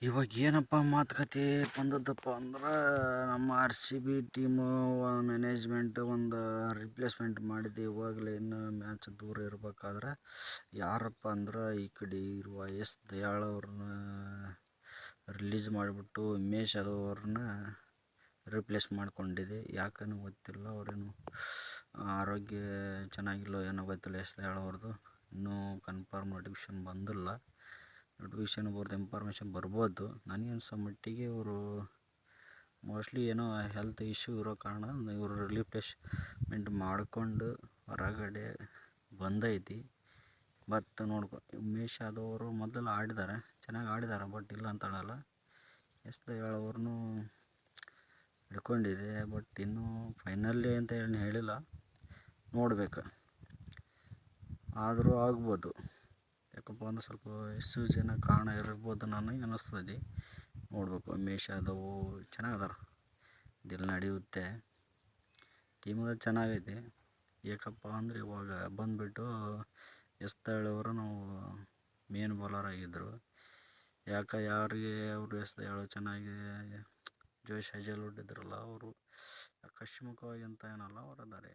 ಇವಾಗ ಏನಪ್ಪ ಮಾತುಕತೆ ಬಂದದ್ದಪ್ಪ ಅಂದ್ರೆ ನಮ್ಮ RCB ಟೀಮು ಮ್ಯಾನೇಜ್ಮೆಂಟ್ ಒಂದು ರಿಪ್ಲೇಸ್ಮೆಂಟ್ ಮಾಡಿದೆ. ಇವಾಗಲೇ ಇನ್ನು ಮ್ಯಾಚ್ ದೂರ ಇರಬೇಕಾದ್ರೆ ಯಾರಪ್ಪ ಅಂದ್ರೆ ಈ ಕಡೆ ಇರುವ ಎಸ್ ದಯಾಳ್ ಅವ್ರನ್ನ ರಿಲೀಸ್ ಮಾಡಿಬಿಟ್ಟು ಉಮೇಶ್ ಯಾದವ್ ಅವ್ರನ್ನ ರಿಪ್ಲೇಸ್ ಮಾಡಿಕೊಂಡಿದೆ. ಯಾಕಂತ ಗೊತ್ತಿಲ್ಲ, ಅವರೇನು ಆರೋಗ್ಯ ಚೆನ್ನಾಗಿಲ್ಲ ಏನೋ ಗೊತ್ತಿಲ್ಲ ಎಸ್ ದಯಾಳ್ ಅವ್ರದ್ದು. ಇನ್ನೂ ಕನ್ಫರ್ಮ್ ನೋಟಿಫಿಕೇಶನ್ ಬಂದಿಲ್ಲ. ನೋಟಿಫಿಕೇಶನ್ ಬರ್ದು ಇನ್ಫಾರ್ಮೇಷನ್ ಬರ್ಬೋದು. ನನಗೆ ಅನ್ಸೋ ಮಟ್ಟಿಗೆ ಇವರು ಮೋಸ್ಟ್ಲಿ ಏನೋ ಹೆಲ್ತ್ ಇಶ್ಯೂ ಇರೋ ಕಾರಣ ಇವರು ರಿಪ್ಲೇಸ್ಮೆಂಟ್ ಮಾಡಿಕೊಂಡು ಹೊರಗಡೆ ಬಂದೈತಿ. ಬಟ್ ಉಮೇಶ್ ಯಾದವ್ ಅವರು ಮೊದಲು ಆಡಿದ್ದಾರೆ, ಚೆನ್ನಾಗಿ ಆಡಿದ್ದಾರೆ, ಬಟ್ ಇಲ್ಲ ಅಂತ ಹೇಳಲ್ಲ. ಎಸ್ ದಯಾಳ್ ಅವ್ರನ್ನೂ ಹಿಡ್ಕೊಂಡಿದೆ, ಬಟ್ ಇನ್ನೂ ಫೈನಲ್ಲೇ ಅಂತ ಏನು ಹೇಳಿಲ್ಲ, ನೋಡಬೇಕು. ಆದರೂ ಆಗ್ಬೋದು, ಯಾಕಪ್ಪ ಅಂದ್ರೆ ಸ್ವಲ್ಪ ಜನ ಕಾರಣ ಇರ್ಬೋದು ನನಗೆ ಅನ್ನಿಸ್ತದೆ. ನೋಡಬೇಕು. ಉಮೇಶ್ ಯಾದವ್ ಚೆನ್ನಾಗದಾರ, ಡಿಲ್ ನಡೆಯುತ್ತೆ, ಟೀಮಲ್ಲಿ ಚೆನ್ನಾಗೈತೆ. ಏಕಪ್ಪ ಅಂದರೆ ಇವಾಗ ಬಂದುಬಿಟ್ಟು ಎಸ್ ದಯಾಳ್ ಅವರು ನಾವು ಮೇನ್ ಬೌಲರ್ ಆಗಿದ್ದರು. ಯಾರಿಗೆ ಅವರು ಎಸ್ ದಯಾಳ್ ಚೆನ್ನಾಗಿ ಜೋಶ್ ಹಜಲ್ವುಡ್ ಇದ್ರಲ್ಲ, ಅವರು ಆಕಸ್ಮಿಕವಾಗಿ ಅಂತ ಏನಲ್ಲ, ಅವರು ಅದಾರೆ.